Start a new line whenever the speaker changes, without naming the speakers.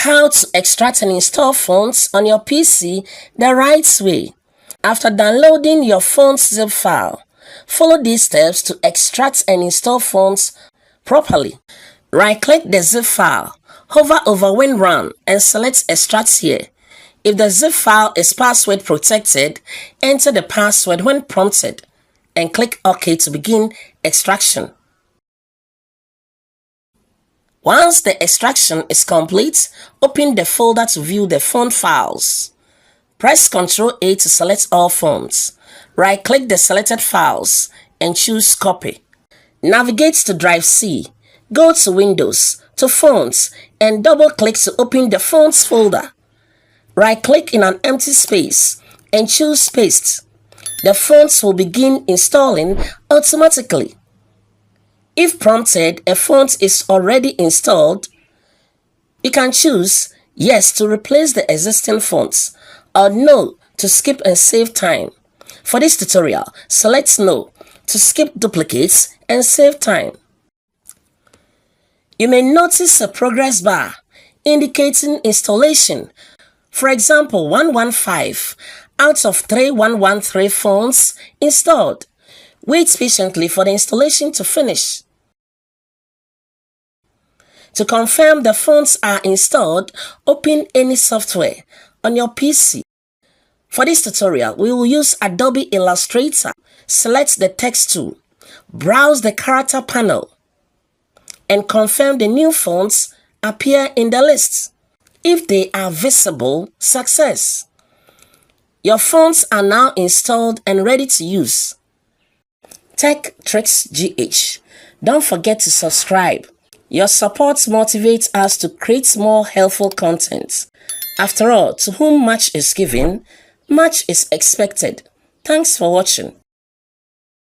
How to extract and install fonts on your PC the right way. After downloading your font's zip file, follow these steps to extract and install fonts properly. Right-click the zip file, hover over when run, and select Extract here. If the zip file is password protected, enter the password when prompted and click OK to begin extraction. Once the extraction is complete, open the folder to view the font files. Press Ctrl A to select all fonts. Right-click the selected files and choose Copy. Navigate to Drive C. Go to Windows, to Fonts, and double-click to open the Fonts folder. Right-click in an empty space and choose Paste. The fonts will begin installing automatically. If prompted, a font is already installed, you can choose Yes to replace the existing fonts or No to skip and save time. For this tutorial, select No to skip duplicates and save time. You may notice a progress bar indicating installation. For example, 115 out of 3113 fonts installed. Wait patiently for the installation to finish. To confirm the fonts are installed, open any software on your PC. For this tutorial, we will use Adobe Illustrator. Select the text tool, browse the character panel, and confirm the new fonts appear in the list. If they are visible, success. Your fonts are now installed and ready to use. TechTricksGh. Don't forget to subscribe. Your support motivates us to create more helpful content. After all, to whom much is given, much is expected. Thanks for watching.